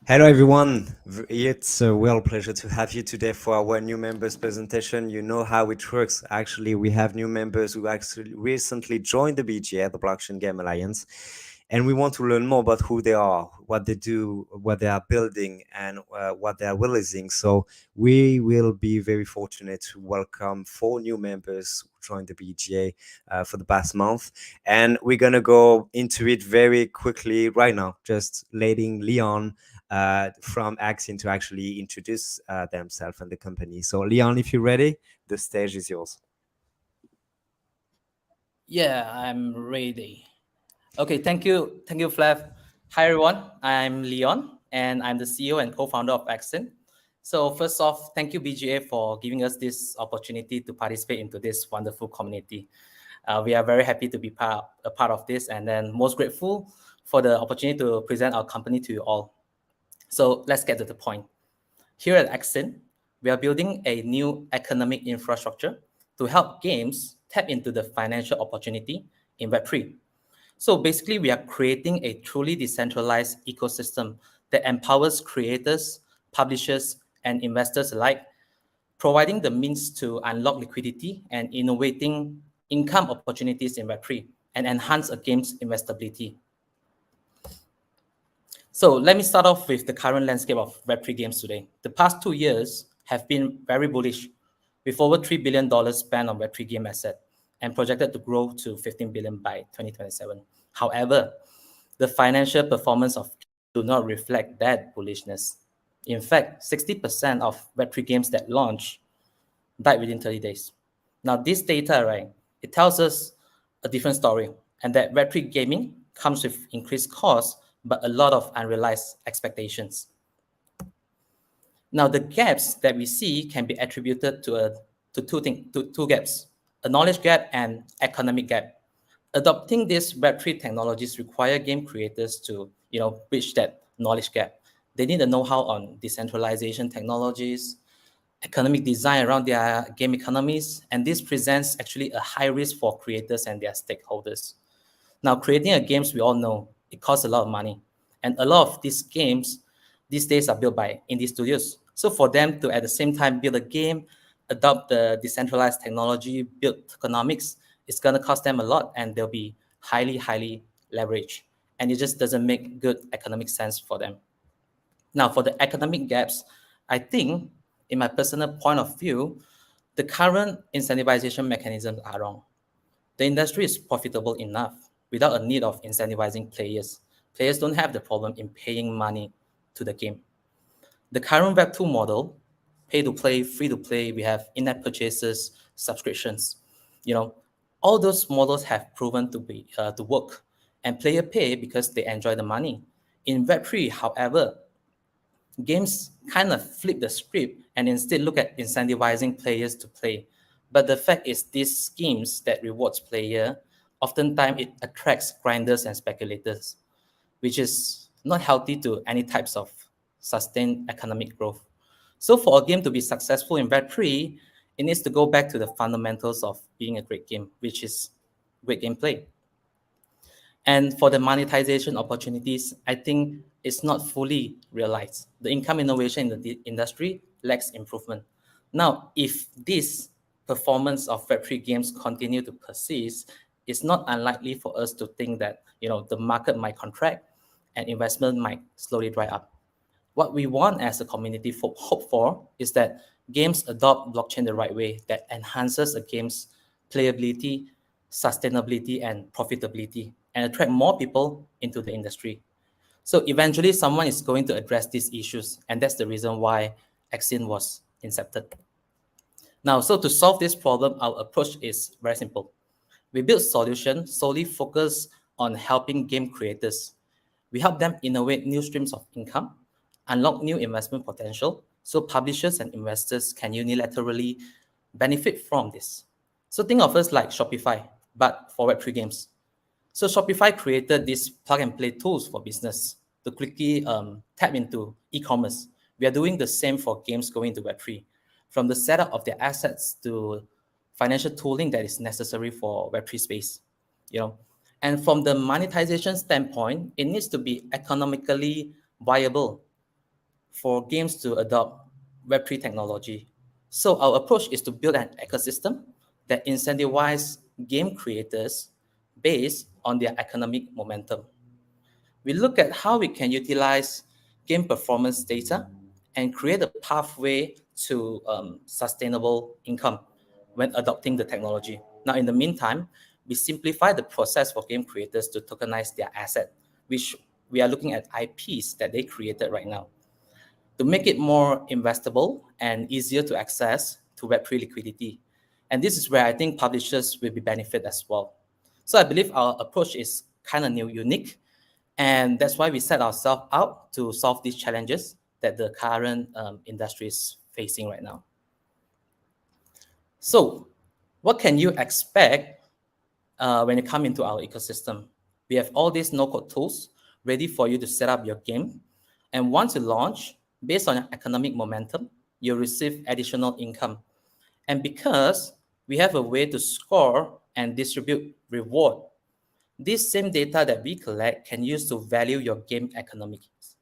Hello everyone, it's a real pleasure to have you today for our new members presentation. You know how it works. Actually, we have new members who actually recently joined the BGA, the Blockchain Game Alliance, and we want to learn more about who they are, what they do, what they are building, and what they are releasing. So we will be very fortunate to welcome 4 new members who joined the BGA for the past month. And we're going to go into it very quickly right now, just letting Leon from Axin to actually introduce themselves and the company. So, Leon, if you're ready, the stage is yours. Yeah, I'm ready. Okay, thank you, Flav. Hi everyone, I'm Leon, and I'm the CEO and co-founder of Accent. So first off, thank you BGA for giving us this opportunity to participate into this wonderful community. We are very happy to be a part of this, and then most grateful for the opportunity to present our company to you all. So let's get to the point. Here at Accent, we are building a new economic infrastructure to help games tap into the financial opportunity in Web3. So basically, we are creating a truly decentralized ecosystem that empowers creators, publishers, and investors alike, providing the means to unlock liquidity and innovating income opportunities in Web3 and enhance a game's investability. So let me start off with the current landscape of Web3 games today. The past 2 years have been very bullish, with over $3 billion spent on Web3 game asset and projected to grow to 15 billion by 2027. However, the financial performance of do not reflect that bullishness. In fact, 60% of Web3 games that launch died within 30 days. Now, this data, right, it tells us a different story, and that Web3 gaming comes with increased costs, but a lot of unrealized expectations. Now, the gaps that we see can be attributed to two gaps: a knowledge gap and economic gap. Adopting these Web3 technologies require game creators to, bridge that knowledge gap. They need a know-how on decentralization technologies, economic design around their game economies, and this presents actually a high risk for creators and their stakeholders. Now, creating a games, we all know, it costs a lot of money. And a lot of these games these days are built by indie studios. So for them to, at the same time, build a game, adopt the decentralized technology, build economics, it's going to cost them a lot, and they'll be highly leveraged. And it just doesn't make good economic sense for them. Now, for the economic gaps, I think, in my personal point of view, the current incentivization mechanisms are wrong. The industry is profitable enough without a need of incentivizing players. Players don't have the problem in paying money to the game. The current Web2 model, pay to play, free to play, we have in-app purchases, subscriptions. You know, all those models have proven to work, and player pay because they enjoy the money. In Web3, however, games kind of flip the script and instead look at incentivizing players to play. But the fact is, these schemes that rewards player, oftentimes it attracts grinders and speculators, which is not healthy to any types of sustained economic growth. So for a game to be successful in Web3, it needs to go back to the fundamentals of being a great game, which is great gameplay. And for the monetization opportunities, I think it's not fully realized. The income innovation in the industry lacks improvement. Now, if this performance of Web3 games continue to persist, it's not unlikely for us to think that the market might contract and investment might slowly dry up. What we want as a community hope for is that games adopt blockchain the right way that enhances a game's playability, sustainability, and profitability, and attract more people into the industry. So eventually, someone is going to address these issues, and that's the reason why Axin was incepted. Now, so to solve this problem, our approach is very simple. We build solutions solely focused on helping game creators. We help them innovate new streams of income, unlock new investment potential, so publishers and investors can unilaterally benefit from this. So think of us like Shopify, but for Web3 games. So Shopify created these plug-and-play tools for business to quickly tap into e-commerce. We are doing the same for games going to Web3, from the setup of their assets to financial tooling that is necessary for Web3 space. And from the monetization standpoint, it needs to be economically viable. for games to adopt Web3 technology. So our approach is to build an ecosystem that incentivizes game creators based on their economic momentum. We look at how we can utilize game performance data and create a pathway to sustainable income when adopting the technology. Now, in the meantime, we simplify the process for game creators to tokenize their asset, which we are looking at IPs that they created right now, to make it more investable and easier to access to Web3 liquidity. And this is where I think publishers will be benefit as well. So I believe our approach is kind of new, unique, and that's why we set ourselves out to solve these challenges that the current industry is facing right now. So what can you expect when you come into our ecosystem? We have all these no-code tools ready for you to set up your game. And once you launch, based on your economic momentum, you'll receive additional income. And because we have a way to score and distribute reward, this same data that we collect can use to value your game economics.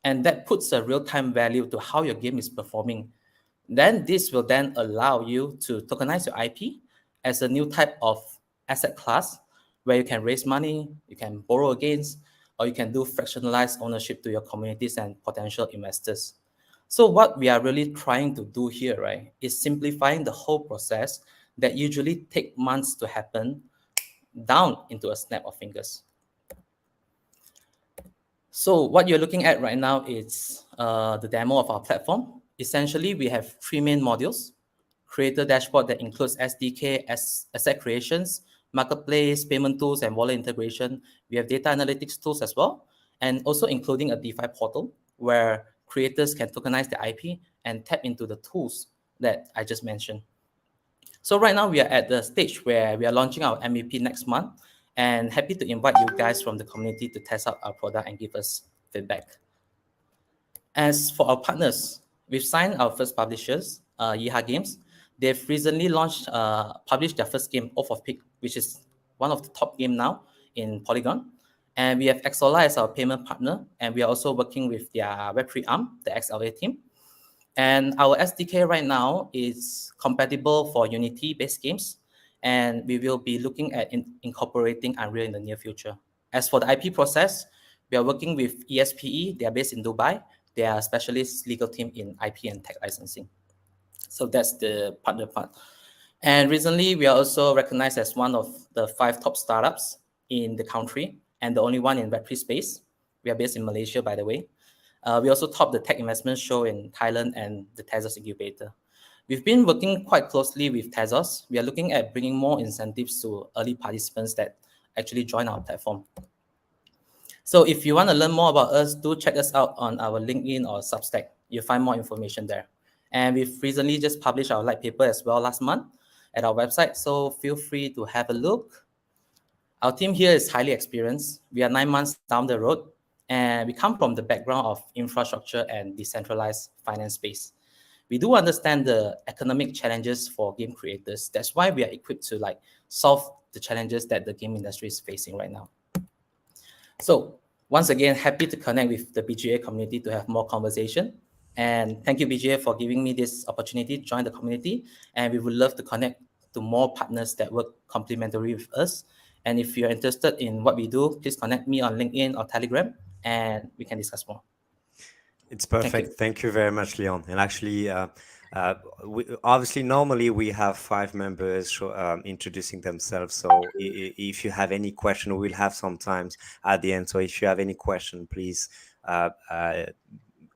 And that puts a real-time value to how your game is performing. Then this will then allow you to tokenize your IP as a new type of asset class where you can raise money, you can borrow against, or you can do fractionalized ownership to your communities and potential investors. So what we are really trying to do here, right, is simplifying the whole process that usually take months to happen down into a snap of fingers. So what you're looking at right now is the demo of our platform. Essentially, we have three main modules: creator dashboard that includes SDK, asset creations, marketplace, payment tools, and wallet integration. We have data analytics tools as well, and also including a DeFi portal where creators can tokenize their IP and tap into the tools that I just mentioned. So right now we are at the stage where we are launching our MVP next month, and happy to invite you guys from the community to test out our product and give us feedback. As for our partners, we've signed our first publishers, Yeeha Games. They've recently published their first game, Oath of Peak, which is one of the top game now in Polygon. And we have XLR as our payment partner, and we are also working with their Web3 arm, the XLA team. And our SDK right now is compatible for Unity-based games, and we will be looking at incorporating Unreal in the near future. As for the IP process, we are working with ESPE. They are based in Dubai. They are a specialist legal team in IP and tech licensing. So that's the partner part. And recently, we are also recognized as one of the 5 top startups in the country and the only one in Web3 space. We are based in Malaysia, by the way. We also topped the tech investment show in Thailand and the Tezos incubator. We've been working quite closely with Tezos. We are looking at bringing more incentives to early participants that actually join our platform. So if you want to learn more about us, do check us out on our LinkedIn or Substack. You'll find more information there. And we've recently just published our light paper as well last month at our website, so feel free to have a look. Our team here is highly experienced. We are 9 months down the road, and we come from the background of infrastructure and decentralized finance space. We do understand the economic challenges for game creators. That's why we are equipped to solve the challenges that the game industry is facing right now. So once again, happy to connect with the BGA community to have more conversation. And thank you, BGA, for giving me this opportunity to join the community. And we would love to connect to more partners that work complementary with us. And if you're interested in what we do, please connect me on LinkedIn or Telegram, and we can discuss more. It's perfect. Thank you very much, Leon. And actually, obviously, normally we have 5 members introducing themselves. So if you have any question, we'll have some times at the end. So if you have any question, please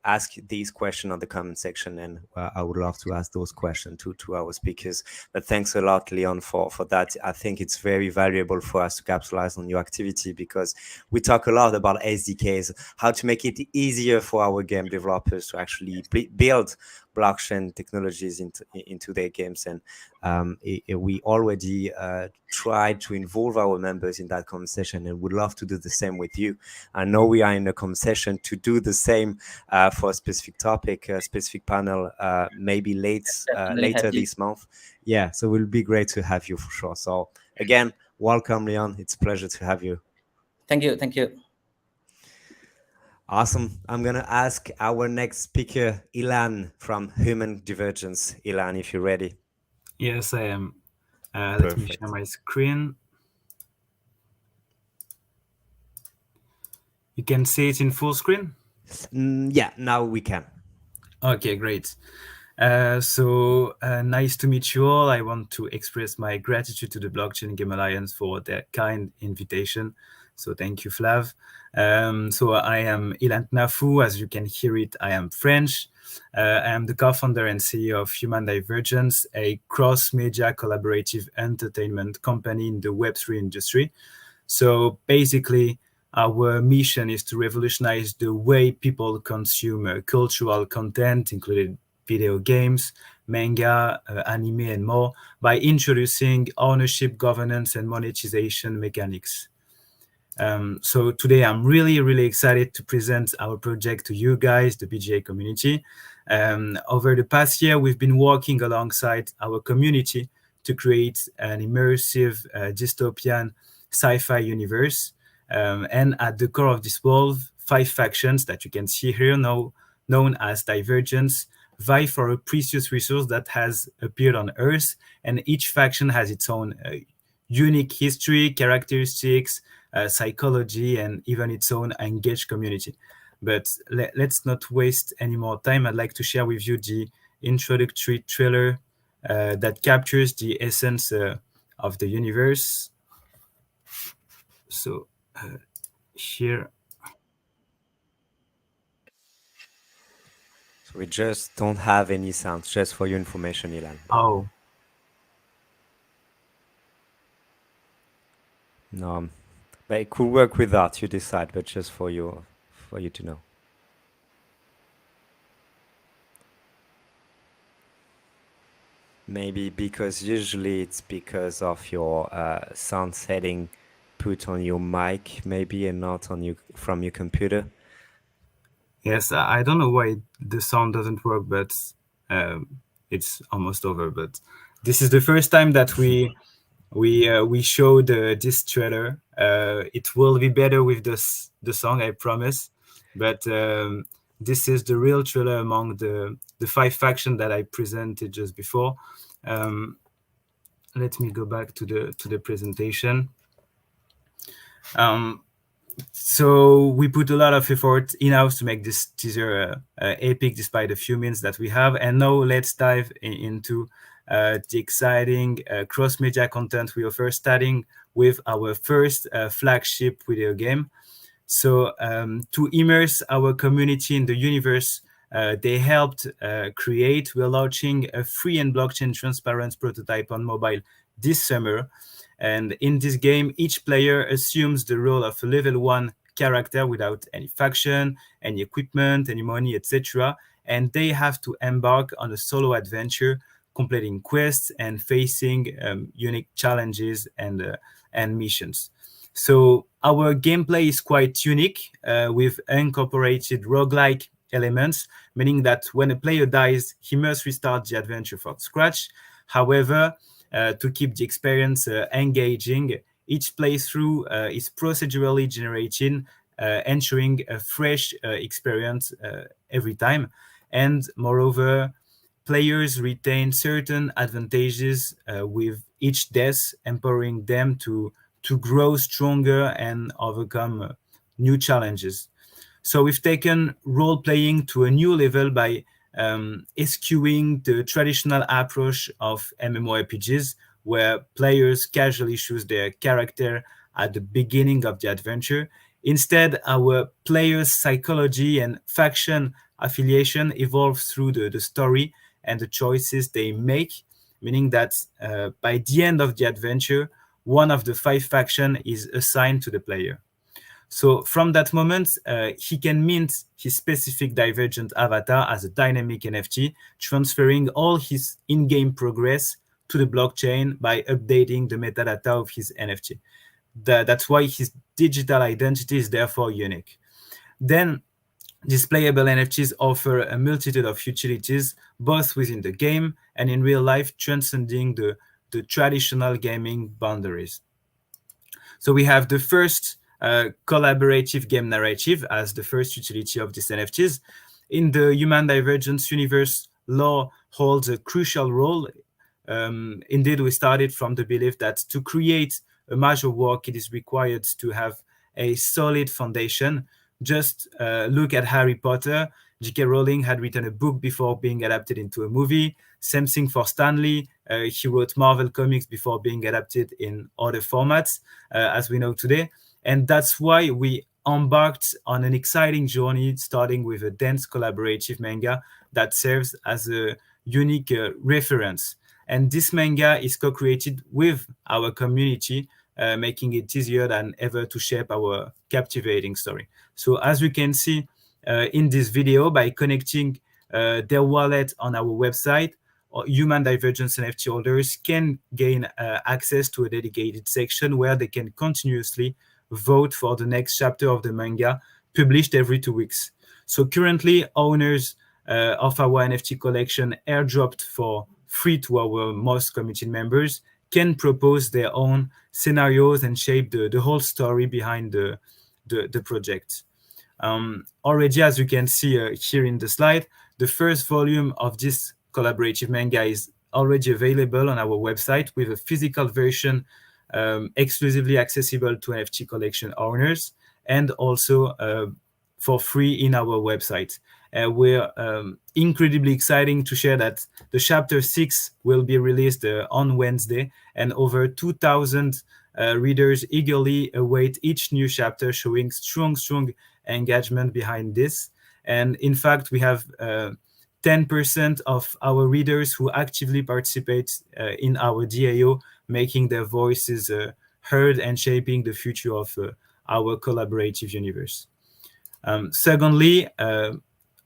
ask these questions on the comment section, and I would love to ask those questions to our speakers. But thanks a lot, Leon, for that. I think it's very valuable for us to capitalize on your activity, because we talk a lot about SDKs, how to make it easier for our game developers to actually build blockchain technologies into their games. And we already tried to involve our members in that conversation, and would love to do the same with you. I know we are in a conversation to do the same for a specific topic, a specific panel, maybe later this month. Yeah, so it will be great to have you for sure. So again, welcome, Leon. It's a pleasure to have you. Thank you. Awesome. I'm going to ask our next speaker, Ilan from Human Divergence. Ilan, if you're ready. Yes, I am. Let me share Perfect. my screen. You can see it in full screen? Yeah, now we can. Okay, great. Nice to meet you all. I want to express my gratitude to the Blockchain Game Alliance for their kind invitation. So thank you, Flav. I am Ilan Nafu. As you can hear it, I am French. I am the co-founder and CEO of Human Divergence, a cross-media collaborative entertainment company in the Web3 industry. So basically, our mission is to revolutionize the way people consume cultural content, including video games, manga, anime, and more, by introducing ownership, governance, and monetization mechanics. So today I'm really excited to present our project to you guys, the BGA community. Over the past year, we've been working alongside our community to create an immersive dystopian sci-fi universe. And at the core of this world, 5 factions that you can see here now, known as Divergence, vie for a precious resource that has appeared on Earth, and each faction has its own unique history, characteristics, psychology, and even its own engaged community. But let's not waste any more time. I'd like to share with you the introductory trailer that captures the essence of the universe. So here. So we just don't have any sounds, just for your information, Ilan. Oh, No, but it could work without, you decide, but just for you to know. Maybe because usually it's because of your sound setting put on your mic, maybe, and not on you from your computer. yes, I don't know why the sound doesn't work, but it's almost over. But this is the first time that we showed this trailer. It will be better with the song, I promise. But this is the real trailer among the 5 factions that I presented just before. Let me go back to the presentation. So we put a lot of effort in-house to make this teaser epic despite the few minutes that we have. And now let's dive into the exciting cross-media content we offer, starting with our first flagship video game. So to immerse our community in the universe they helped create, we're launching a free and blockchain transparent prototype on mobile this summer. And in this game, each player assumes the role of a level 1 character without any faction, any equipment, any money, etc. And they have to embark on a solo adventure, completing quests and facing unique challenges and missions. So our gameplay is quite unique. We've incorporated roguelike elements, meaning that when a player dies, he must restart the adventure from scratch. However, to keep the experience engaging, each playthrough is procedurally generated, ensuring a fresh experience every time. And moreover, players retain certain advantages with each death, empowering them to grow stronger and overcome new challenges. So we've taken role playing to a new level by eschewing the traditional approach of MMORPGs, where players casually choose their character at the beginning of the adventure. Instead, our players' psychology and faction affiliation evolves through the story and the choices they make, meaning that by the end of the adventure, one of the 5 factions is assigned to the player. So from that moment, he can mint his specific Divergent avatar as a dynamic NFT, transferring all his in-game progress to the blockchain by updating the metadata of his NFT. That's why his digital identity is therefore unique. Then these playable NFTs offer a multitude of utilities, both within the game and in real life, transcending the traditional gaming boundaries. So we have the first collaborative game narrative as the first utility of these NFTs. In the human divergence universe, lore holds a crucial role. Indeed, we started from the belief that to create a major work, it is required to have a solid foundation. Just look at Harry Potter. J.K. Rowling had written a book before being adapted into a movie. Same thing for Stan Lee. He wrote Marvel comics before being adapted in other formats, as we know today. And that's why we embarked on an exciting journey, starting with a dense collaborative manga that serves as a unique reference. And this manga is co-created with our community, making it easier than ever to shape our captivating story. So as you can see in this video, by connecting their wallet on our website, human divergence NFT holders can gain access to a dedicated section where they can continuously vote for the next chapter of the manga published every 2 weeks. So currently, owners of our NFT collection airdropped for free to our most committed members can propose their own scenarios and shape the whole story behind the project. Already, as you can see here in the slide, the first volume of this collaborative manga is already available on our website with a physical version exclusively accessible to NFT collection owners and also for free in our website. We're incredibly exciting to share that the chapter 6 will be released on Wednesday, and over 2,000 readers eagerly await each new chapter, showing strong engagement behind this. And in fact, we have 10% of our readers who actively participate in our DAO, making their voices heard and shaping the future of our collaborative universe. Secondly,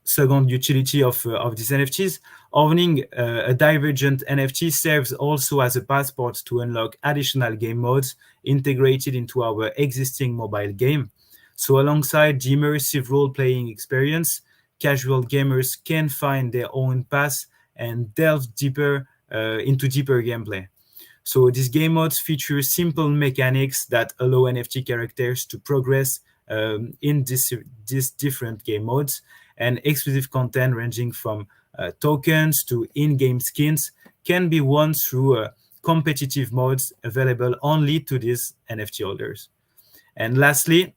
second utility of these NFTs, owning a divergent NFT serves also as a passport to unlock additional game modes integrated into our existing mobile game. So alongside the immersive role-playing experience, casual gamers can find their own path and delve deeper into deeper gameplay. So these game modes feature simple mechanics that allow NFT characters to progress in these different game modes, and exclusive content ranging from tokens to in-game skins can be won through competitive modes available only to these NFT holders. And lastly,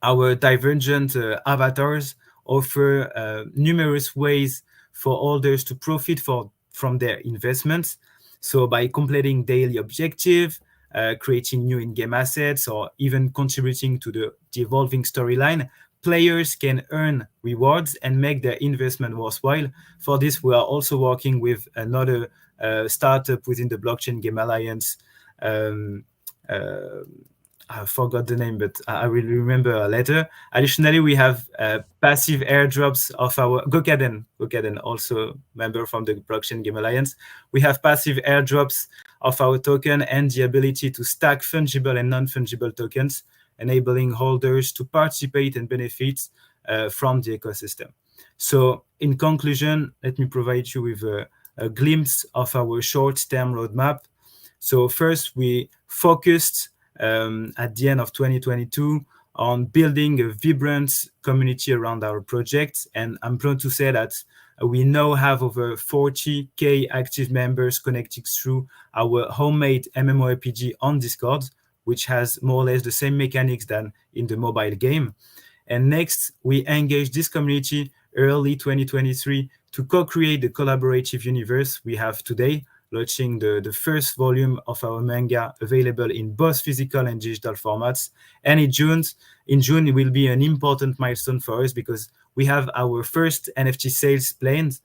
our divergent avatars offer numerous ways for holders to profit from their investments. So by completing daily objectives, creating new in-game assets, or even contributing to the evolving storyline, players can earn rewards and make their investment worthwhile. For this, we are also working with another startup within the Blockchain Game Alliance. I forgot the name, but I will remember later. Additionally, we have passive airdrops of our Gokaden, also member from the Blockchain Game Alliance. We have passive airdrops of our token and the ability to stack fungible and non-fungible tokens, enabling holders to participate and benefit from the ecosystem. So in conclusion, let me provide you with a glimpse of our short-term roadmap. So first, we focused at the end of 2022 on building a vibrant community around our project. And I'm proud to say that we now have over 40K active members connected through our homemade MMORPG on Discord, which has more or less the same mechanics than in the mobile game. And next, we engaged this community early 2023 to co-create the collaborative universe we have today, launching the first volume of our manga available in both physical and digital formats. And in June, it will be an important milestone for us because we have our first NFT sales planned,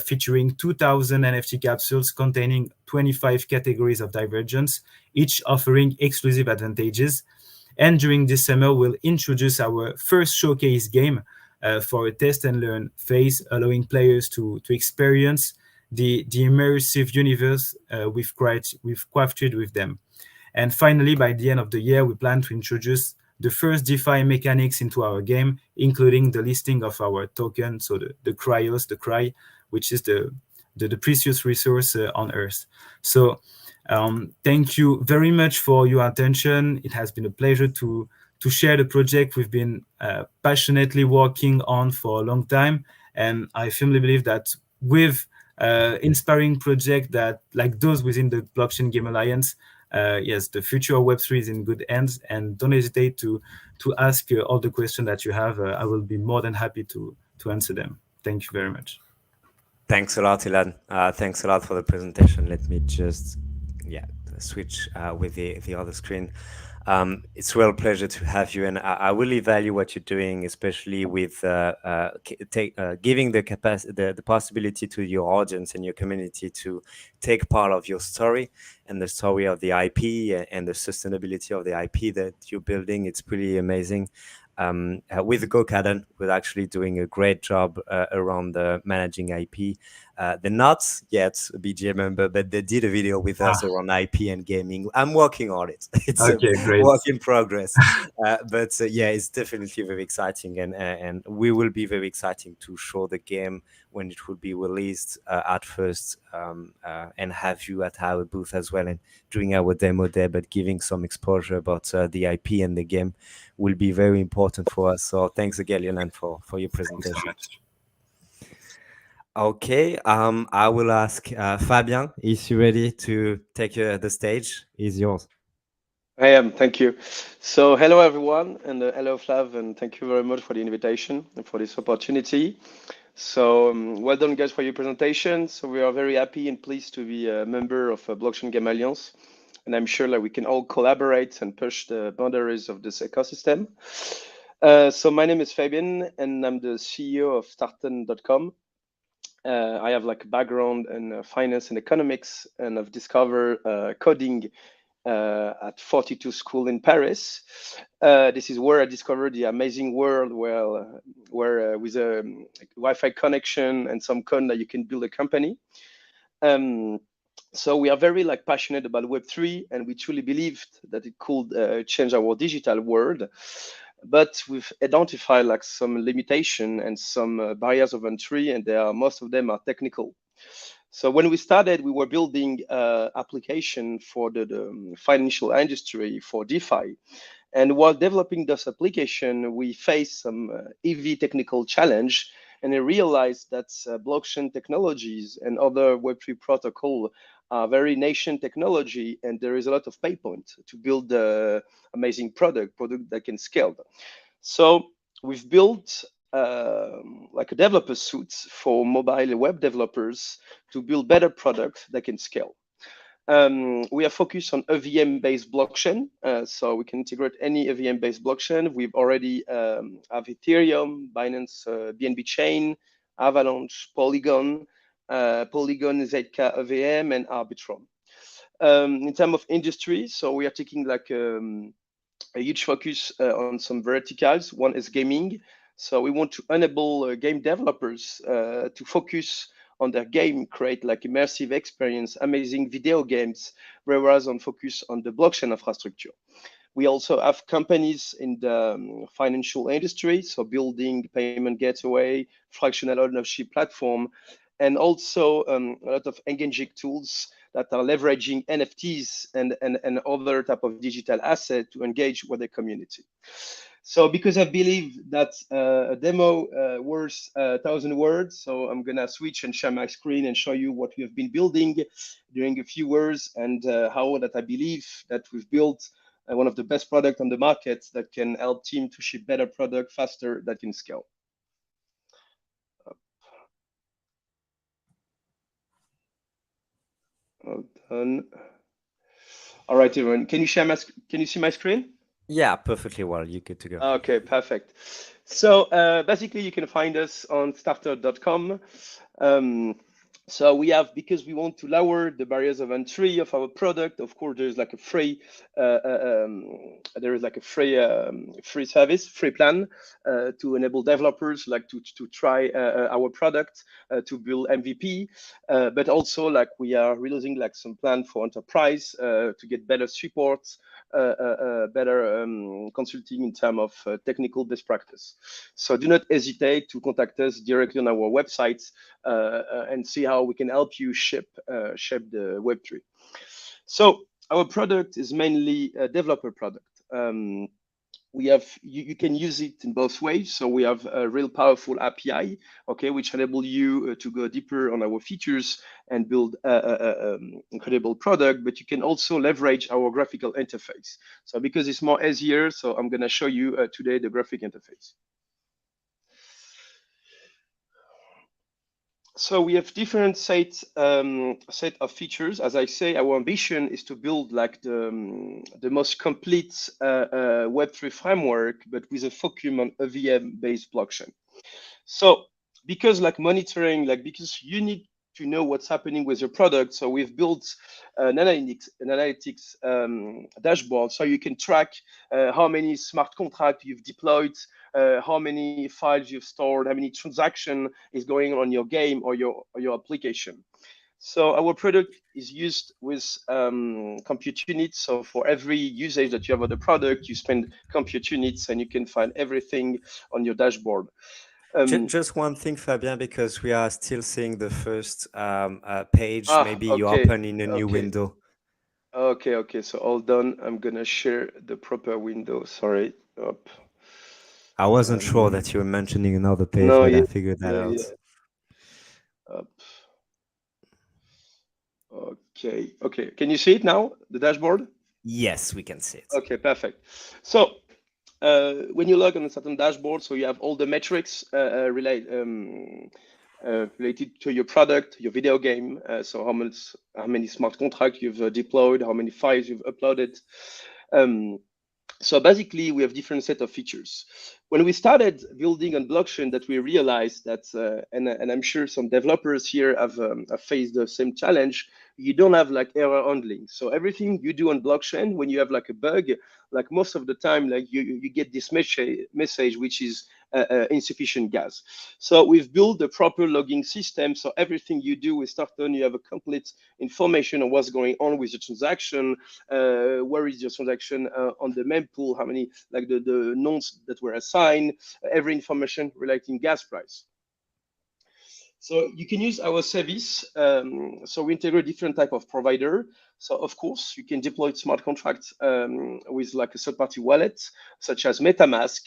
featuring 2,000 NFT capsules containing 25 categories of divergence, each offering exclusive advantages. And during this summer, we'll introduce our first showcase game for a test and learn phase, allowing players to experience the immersive universe we've crafted with them. And finally, by the end of the year, we plan to introduce the first DeFi mechanics into our game, including the listing of our token, so the Cryos, the Cry, which is the precious resource on Earth. So thank you very much for your attention. It has been a pleasure to to share the project we've been passionately working on for a long time. And I firmly believe that with inspiring projects that like those within the Blockchain Game Alliance, yes, the future of Web3 is in good hands. And don't hesitate to ask all the questions that you have. I will be more than happy to answer them. Thank you very much. Thanks a lot, Ilan. Thanks a lot for the presentation. Let me just, switch with the other screen. It's a real pleasure to have you, and I really value what you're doing, especially with giving the possibility to your audience and your community to take part of your story and the story of the IP and the sustainability of the IP that you're building. It's pretty amazing. With GoCaden, we're actually doing a great job around managing IP. They're not yet a BGA member, but they did a video with us around IP and gaming. I'm working on it. It's Okay, great. work in progress. But it's definitely very exciting, and we will be very exciting to show the game when it will be released at first, and have you at our booth as well and doing our demo there, but giving some exposure about the IP and the game will be very important for us. So thanks again, Ilan, for your presentation. Thanks so much. Okay, I will ask Fabien, is you ready to take the stage? Is yours. I am, thank you. So hello everyone, and hello Flav, and thank you very much for the invitation and for this opportunity. So well done guys for your presentation. So we are very happy and pleased to be a member of Blockchain Game Alliance. And I'm sure that we can all collaborate and push the boundaries of this ecosystem. So my name is Fabian, and I'm the CEO of Starten.com. I have like a background in finance and economics, and I've discovered coding at 42 School in Paris. This is where I discovered the amazing world where with a Wi-Fi connection and some code that you can build a company. So we are very passionate about Web3, and we truly believed that it could change our digital world. But we've identified some limitation and some barriers of entry, and most of them are technical. So when we started, we were building application for the financial industry for DeFi. And while developing this application, we faced some heavy technical challenge, and I realized that blockchain technologies and other Web3 protocol are very nascent technology, and there is a lot of pay point to build the amazing product that can scale. So we've built like a developer suite for mobile web developers to build better products that can scale. We are focused on EVM-based blockchain, so we can integrate any EVM-based blockchain. We've already have Ethereum, Binance, BNB Chain, Avalanche, Polygon, ZK EVM, and Arbitrum. In terms of industry, so we are taking a huge focus on some verticals. One is gaming. So we want to enable game developers to focus on their game, create immersive experience, amazing video games, whereas on focus on the blockchain infrastructure. We also have companies in the financial industry, so building payment gateway, fractional ownership platform, and also a lot of engaging tools that are leveraging NFTs and other type of digital asset to engage with the community. So because I believe that a demo worth 1,000 words, so I'm gonna switch and share my screen and show you what we have been building during a few years, and how that I believe that we've built one of the best products on the market that can help team to ship better product faster, that can scale. Well done. All right, everyone. Can you see my screen? Yeah, perfectly well. You're good to go. Okay, perfect. So basically, you can find us on starter.com. So we have, because we want to lower the barriers of entry of our product. Of course, there's a free, free service, free plan to enable developers to try our product to build MVP. But also we are releasing some plan for enterprise to get better support, better consulting in terms of technical best practice. So do not hesitate to contact us directly on our website and see how we can help you shape the Web3. So our product is mainly a developer product. we have you can use it in both ways. So we have a real powerful API, okay, which enable you to go deeper on our features and build a incredible product. But you can also leverage our graphical interface. So because it's more easier, so I'm going to show you today the graphic interface. So we have different set of features. As I say, our ambition is to build like the most complete Web3 framework, but with a focus on a VM-based blockchain. So because like monitoring, like because you need to know what's happening with your product, so we've built an analytics dashboard, so you can track how many smart contracts you've deployed, how many files you've stored, how many transaction is going on your game or your application. So our product is used with compute units. So for every usage that you have of the product, you spend compute units, and you can find everything on your dashboard. Just one thing, Fabien, because we are still seeing the first page. Maybe you okay, open in a new window. Okay. So hold on. I'm gonna share the proper window. Sorry. Up. I wasn't sure that you were mentioning another page, No, but yeah, I figured that out. Up. Okay. Can you see it now? The dashboard? Yes, we can see it. Okay, perfect. So when you log on a certain dashboard, so you have all the metrics related to your product, your video game. So how many smart contracts you've deployed, how many files you've uploaded. So basically, we have different set of features. When we started building on blockchain, that we realized that, and I'm sure some developers here have faced the same challenge. You don't have like error handling. So everything you do on blockchain, when you have like a bug, like most of the time, like you get this message which is insufficient gas. So we've built a proper logging system. So everything you do with Starton, you have a complete information on what's going on with the transaction. Where is your transaction on the mempool? How many, like the nodes that were assigned? Every information relating gas price. So you can use our service. So we integrate different type of provider. So of course you can deploy smart contracts with like a third-party wallet, such as MetaMask.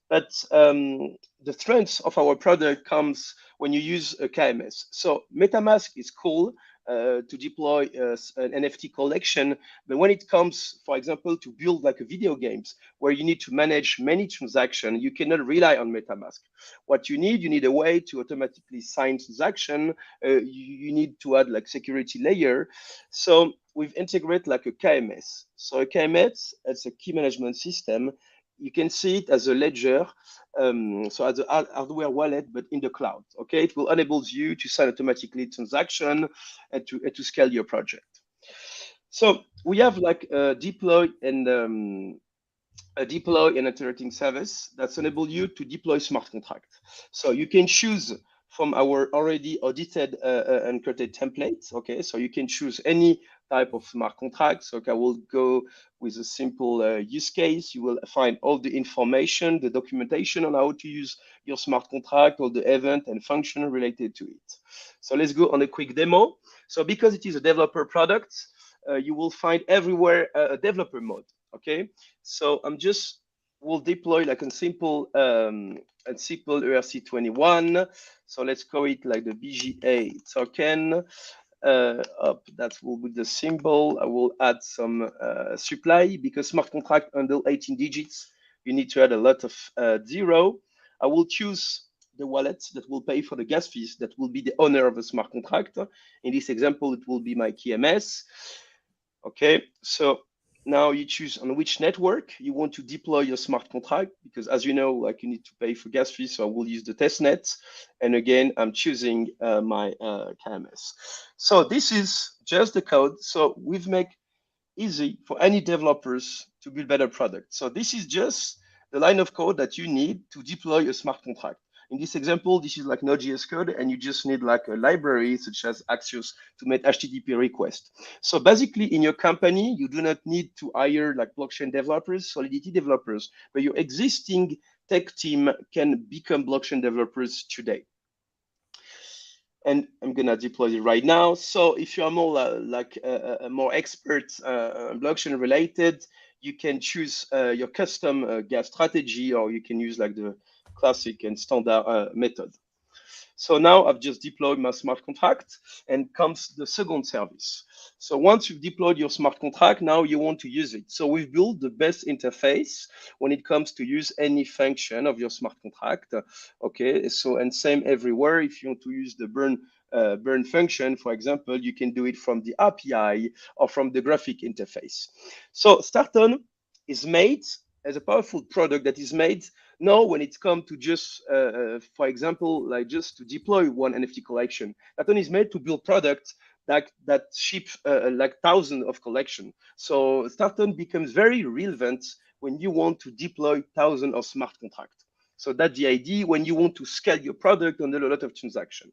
But the strength of our product comes when you use a KMS. So MetaMask is cool to deploy an NFT collection, but when it comes, for example, to build like a video games where you need to manage many transactions, you cannot rely on MetaMask. What you need a way to automatically sign transaction. You need to add like security layer. So we've integrated like a KMS. So a KMS, it's a key management system. You can see it as a ledger, so as a hardware wallet, but in the cloud. Okay, it will enable you to sign automatically transaction and to scale your project. So we have like a deploy and iterating service that's enable you to deploy smart contract. So you can choose from our already audited and created templates. Okay, so you can choose any type of smart contract. So I will go with a simple use case. You will find all the information, the documentation on how to use your smart contract, all the event and function related to it. So let's go on a quick demo. So because it is a developer product, you will find everywhere a developer mode. Okay, so we'll deploy like a simple ERC21. So let's call it like the BGA token. That will be the symbol. I will add some supply because smart contract under 18 digits. You need to add a lot of zero. I will choose the wallet that will pay for the gas fees, that will be the owner of the smart contract. In this example, it will be my KMS. Okay, so now you choose on which network you want to deploy your smart contract, because as you know, like you need to pay for gas fees, so I will use the testnet. And again, I'm choosing my KMS. So this is just the code. So we've made easy for any developers to build better products. So this is just the line of code that you need to deploy a smart contract. In this example, this is like Node.js code, and you just need like a library such as Axios to make HTTP request. So basically, in your company, you do not need to hire like blockchain developers, Solidity developers, but your existing tech team can become blockchain developers today. And I'm gonna deploy it right now. So if you are more like a more expert blockchain related, you can choose your custom gas strategy, or you can use like the classic and standard method. So now I've just deployed my smart contract, and comes the second service. So once you've deployed your smart contract, now you want to use it. So we've built the best interface when it comes to use any function of your smart contract. Okay, so and same everywhere. If you want to use the burn function, for example, you can do it from the API or from the graphic interface. So Starton is made as a powerful product that is made now when it comes to just, for example, like just to deploy one NFT collection. Starton is made to build products that ship like thousands of collection. So Starton becomes very relevant when you want to deploy thousands of smart contracts. So that's the idea when you want to scale your product under a lot of transaction.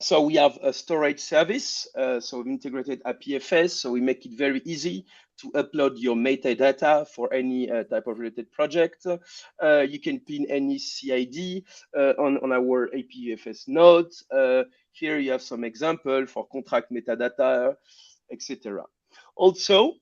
So we have a storage service. So we've integrated IPFS. So we make it very easy to upload your metadata for any type of related project. You can pin any CID on our IPFS node. Here you have some example for contract metadata, etc. Also,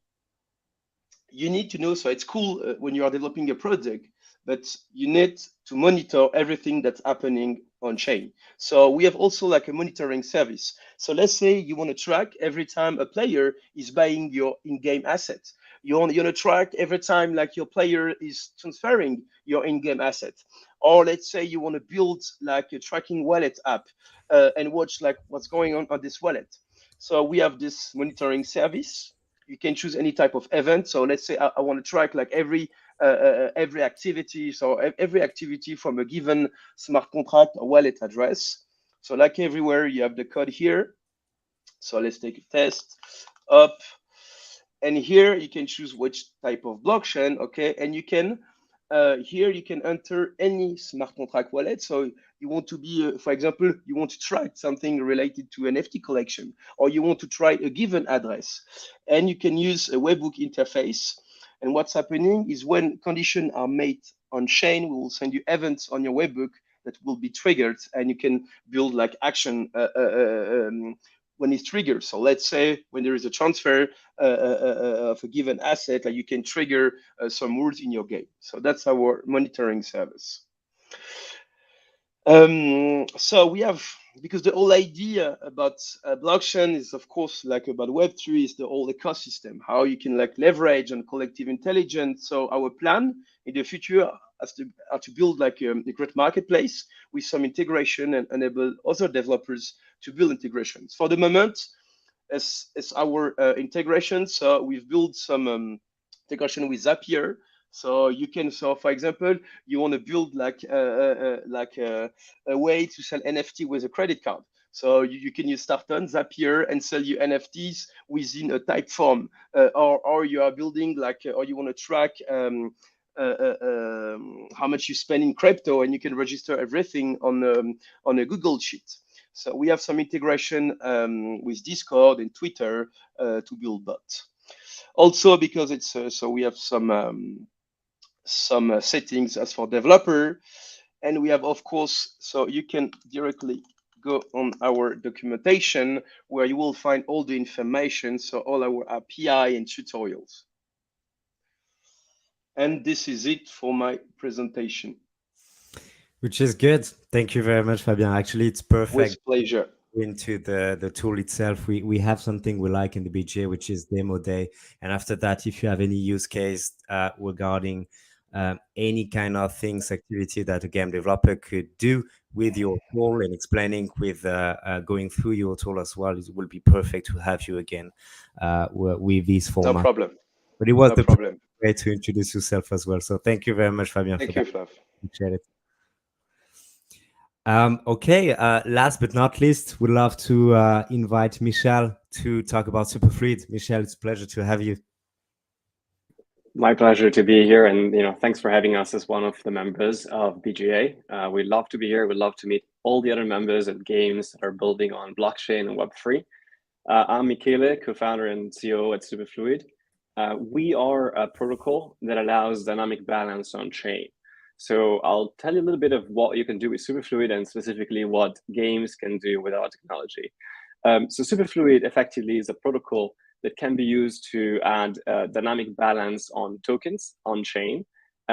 you need to know, so it's cool when you are developing a project, but you need to monitor everything that's happening on chain. So we have also like a monitoring service. So let's say you want to track every time a player is buying your in-game asset. You want to track every time like your player is transferring your in-game asset. Or let's say you want to build like a tracking wallet app and watch like what's going on this wallet. So we have this monitoring service. You can choose any type of event. So let's say I want to track like every activity. So every activity from a given smart contract or wallet address. So like everywhere, you have the code here. So let's take a test up. And here you can choose which type of blockchain, okay? And you can, here you can enter any smart contract wallet. So you want to be, for example, you want to track something related to an NFT collection, or you want to try a given address. And you can use a webhook interface. And what's happening is when conditions are made on chain, we will send you events on your webhook that will be triggered, and you can build like action when it's triggered. So let's say when there is a transfer of a given asset, like you can trigger some rules in your game. So that's our monitoring service. So we have, because the whole idea about blockchain is of course like about Web3 is the whole ecosystem, how you can like leverage on collective intelligence. So our plan in the future are to build like a great marketplace with some integration and enable other developers to build integrations. For the moment, as our integration, so we've built some integration with Zapier. So you can, so for example, you want to build like a way to sell NFT with a credit card. So you can use Starton, Zapier, and sell you NFTs within a type form, or you are building like, or you want to track how much you spend in crypto, and you can register everything on a Google Sheet. So we have some integration with Discord and Twitter to build bots. Also, because it's so we have some settings as for developer, and we have of course, so you can directly go on our documentation where you will find all the information, so all our API and tutorials. And this is it for my presentation. Which is good. Thank you very much, Fabien. Actually, it's perfect. With pleasure. Into the tool itself, we have something we like in the BGA, which is demo day. And after that, if you have any use case regarding any kind of things, activity that a game developer could do with your tool and explaining with going through your tool as well, it will be perfect to have you again with this format. No problem. But it was no the problem. way to introduce yourself as well. So thank you very much, Fabien. Thank you, Flav. Appreciate it. Okay, last but not least, we'd love to invite Michel to talk about Superfluid. Michel, it's a pleasure to have you. My pleasure to be here, and thanks for having us as one of the members of BGA. We'd love to be here. We'd love to meet all the other members of games that are building on blockchain and Web3. I'm Michele, co-founder and CEO at Superfluid. We are a protocol that allows dynamic balance on chain. So I'll tell you a little bit of what you can do with Superfluid and specifically what games can do with our technology. So Superfluid effectively is a protocol that can be used to add dynamic balance on tokens on chain,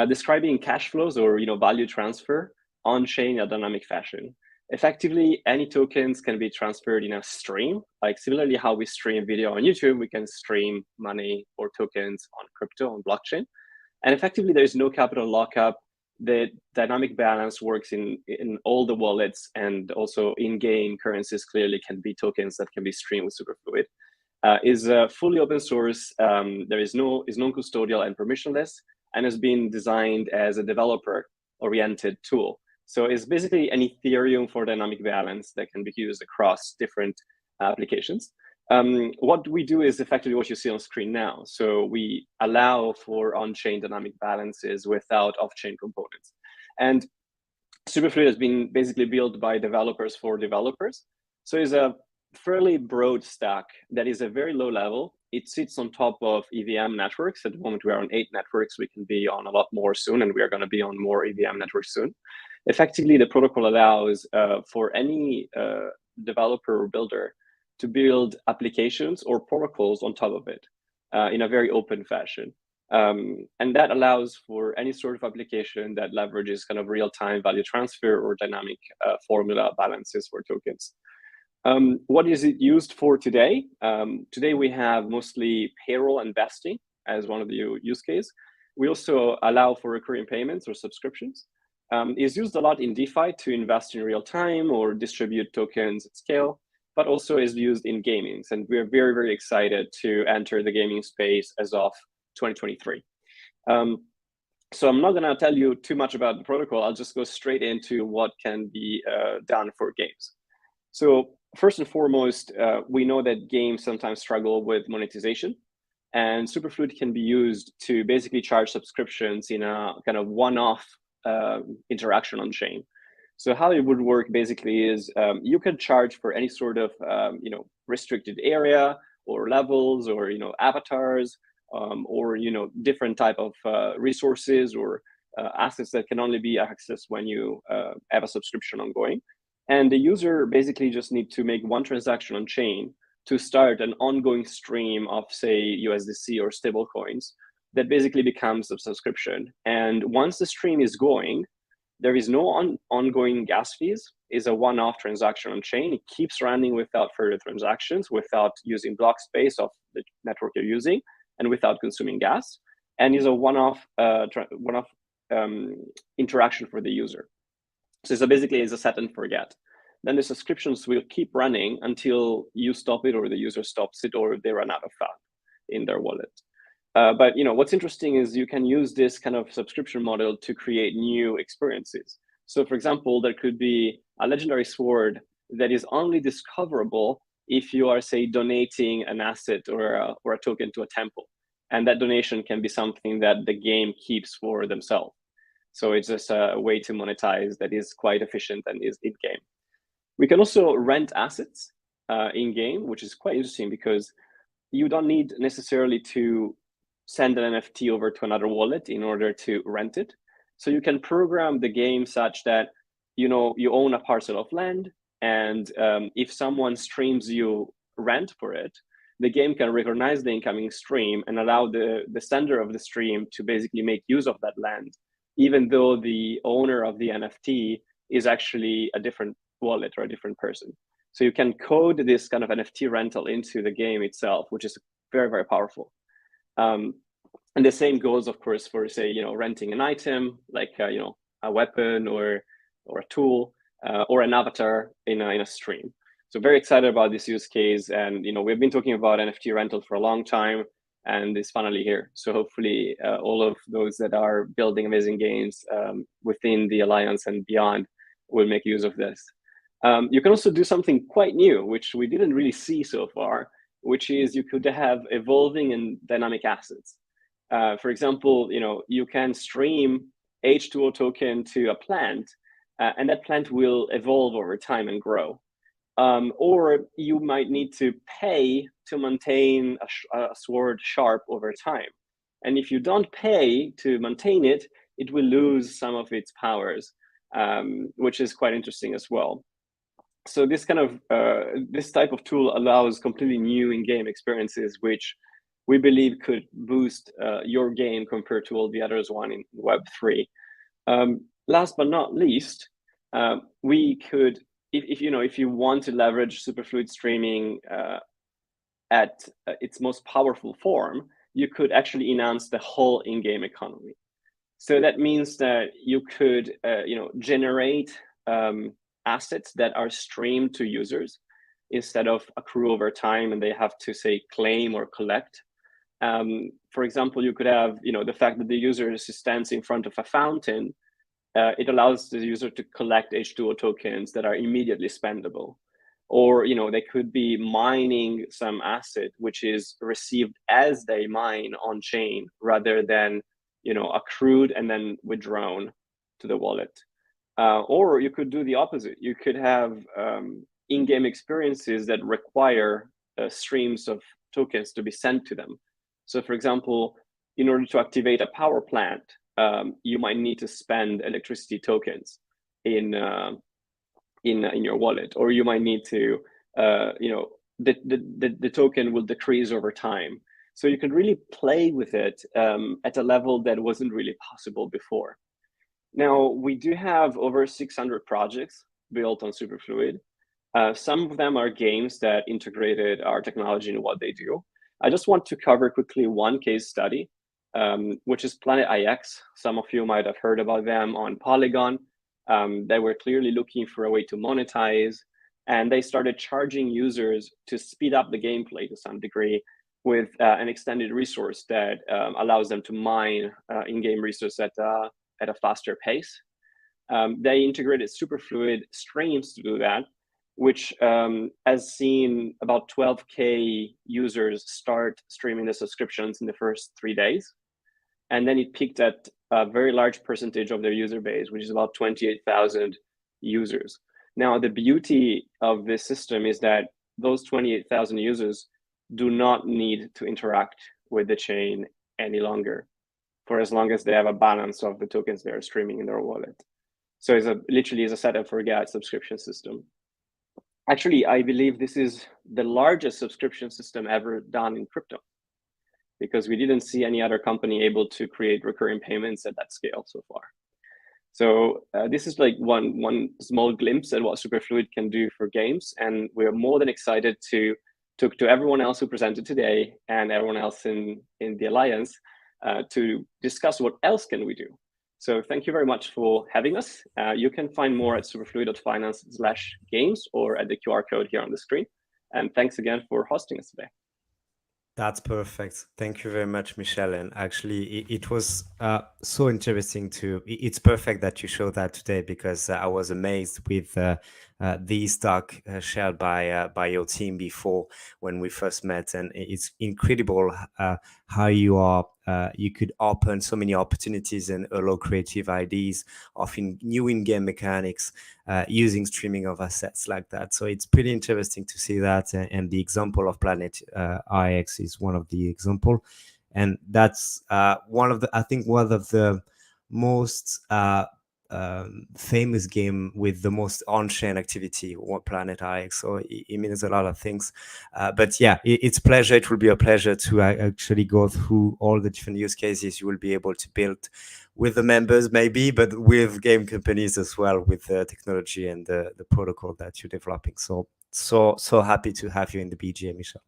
describing cash flows or value transfer on chain in a dynamic fashion. Effectively, any tokens can be transferred in a stream, like similarly how we stream video on YouTube, we can stream money or tokens on crypto, on blockchain. And effectively, there is no capital lockup. The dynamic balance works in all the wallets, and also in-game currencies clearly can be tokens that can be streamed with Superfluid. Is fully open source. There is non-custodial and permissionless, and has been designed as a developer-oriented tool. So it's basically an Ethereum for dynamic balance that can be used across different applications. What we do is effectively what you see on screen now. So we allow for on-chain dynamic balances without off-chain components. And Superfluid has been basically built by developers for developers. So it's a fairly broad stack that is a very low level. It sits on top of EVM networks. At the moment, we are on 8 networks. We can be on a lot more soon, and we are going to be on more EVM networks soon. Effectively, the protocol allows for any developer or builder to build applications or protocols on top of it in a very open fashion. And that allows for any sort of application that leverages kind of real-time value transfer or dynamic formula balances for tokens. What is it used for today? Today, we have mostly payroll and vesting as one of the use cases. We also allow for recurring payments or subscriptions. It's used a lot in DeFi to invest in real time or distribute tokens at scale, but also is used in gaming. And we're very, very excited to enter the gaming space as of 2023. So I'm not going to tell you too much about the protocol. I'll just go straight into what can be done for games. So first and foremost, we know that games sometimes struggle with monetization, and Superfluid can be used to basically charge subscriptions in a kind of one-off interaction on chain. So how it would work basically is you can charge for any sort of restricted area or levels or avatars or different type of resources or assets that can only be accessed when you have a subscription ongoing. And the user basically just need to make one transaction on chain to start an ongoing stream of, say, USDC or stable coins that basically becomes a subscription. And once the stream is going, there is no ongoing gas fees. It's a one-off transaction on chain. It keeps running without further transactions, without using block space of the network you're using, and without consuming gas. And is a one-off interaction for the user. So basically it's a set and forget. Then the subscriptions will keep running until you stop it or the user stops it or they run out of fund in their wallet. But what's interesting is you can use this kind of subscription model to create new experiences. So for example, there could be a legendary sword that is only discoverable if you are, say, donating an asset or a token to a temple. And that donation can be something that the game keeps for themselves. So it's just a way to monetize that is quite efficient and is in-game. We can also rent assets in-game, which is quite interesting because you don't need necessarily to send an NFT over to another wallet in order to rent it. So you can program the game such that you own a parcel of land, and if someone streams you rent for it, the game can recognize the incoming stream and allow the sender of the stream to basically make use of that land, even though the owner of the NFT is actually a different wallet or a different person. So you can code this kind of NFT rental into the game itself, which is very, very powerful. And the same goes, of course, for, say, renting an item like a weapon or a tool or an avatar in a stream. So very excited about this use case, and we've been talking about NFT rental for a long time, and it's finally here. So hopefully, all of those that are building amazing games within the Alliance and beyond will make use of this. You can also do something quite new, which we didn't really see so far, which is you could have evolving and dynamic assets. For example, you can stream H2O token to a plant, and that plant will evolve over time and grow. Or you might need to pay to maintain a sword sharp over time. And if you don't pay to maintain it, it will lose some of its powers, which is quite interesting as well. So this kind of this type of tool allows completely new in-game experiences, which we believe could boost your game compared to all the others one in Web3. Last but not least, we could, if you want to leverage superfluid streaming at its most powerful form, you could actually enhance the whole in-game economy. So that means that you could generate assets that are streamed to users instead of accrue over time and they have to, say, claim or collect. For example, you could have the fact that the user stands in front of a fountain. It allows the user to collect H2O tokens that are immediately spendable. Or they could be mining some asset which is received as they mine on chain rather than accrued and then withdrawn to the wallet. Or you could do the opposite. You could have in-game experiences that require streams of tokens to be sent to them. So for example, in order to activate a power plant, you might need to spend electricity tokens in your wallet, or you might need to, the token will decrease over time. So you can really play with it at a level that wasn't really possible before. Now, we do have over 600 projects built on Superfluid. Some of them are games that integrated our technology in what they do. I just want to cover quickly one case study, which is Planet IX. Some of you might have heard about them on Polygon. They were clearly looking for a way to monetize, and they started charging users to speed up the gameplay to some degree with an extended resource that allows them to mine in-game resource at a faster pace. They integrated Superfluid streams to do that, which has seen about 12K users start streaming the subscriptions in the first 3 days. And then it peaked at a very large percentage of their user base, which is about 28,000 users. Now, the beauty of this system is that those 28,000 users do not need to interact with the chain any longer, for as long as they have a balance of the tokens they are streaming in their wallet. So it's literally a set and forget subscription system. Actually, I believe this is the largest subscription system ever done in crypto, because we didn't see any other company able to create recurring payments at that scale so far. So this is like one small glimpse at what Superfluid can do for games, and we're more than excited to everyone else who presented today and everyone else in the Alliance to discuss what else can we do. So thank you very much for having us. You can find more at superfluid.finance/games or at the QR code here on the screen. And thanks again for hosting us today. That's perfect. Thank you very much, Michel. And actually, it was so interesting it's perfect that you showed that today, because I was amazed with these talk shared by your team before when we first met. And it's incredible how you could open so many opportunities and allow creative ideas of new in-game mechanics using streaming of assets like that. So it's pretty interesting to see that, and the example of Planet IX is one of the example, and that's one of the most famous game with the most on-chain activity, Planet IX. So it means a lot of things. But yeah, it's pleasure. It will be a pleasure to actually go through all the different use cases you will be able to build with the members, maybe, but with game companies as well, with the technology and the protocol that you're developing. So happy to have you in the BGA, Michel.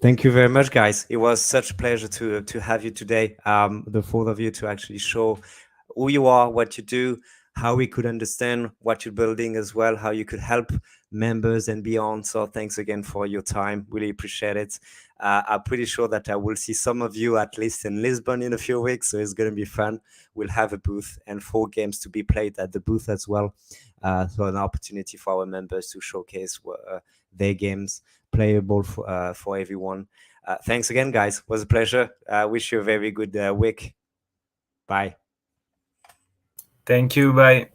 Thank you very much, guys. It was such a pleasure to have you today. The four of you to actually show who you are, what you do, how we could understand what you're building as well, how you could help members and beyond. So thanks again for your time. Really appreciate it. I'm pretty sure that I will see some of you at least in Lisbon in a few weeks. So it's going to be fun. We'll have a booth and 4 games to be played at the booth as well. So an opportunity for our members to showcase their games, playable for everyone. Thanks again, guys. It was a pleasure. I wish you a very good week. Bye. Thank you. Bye.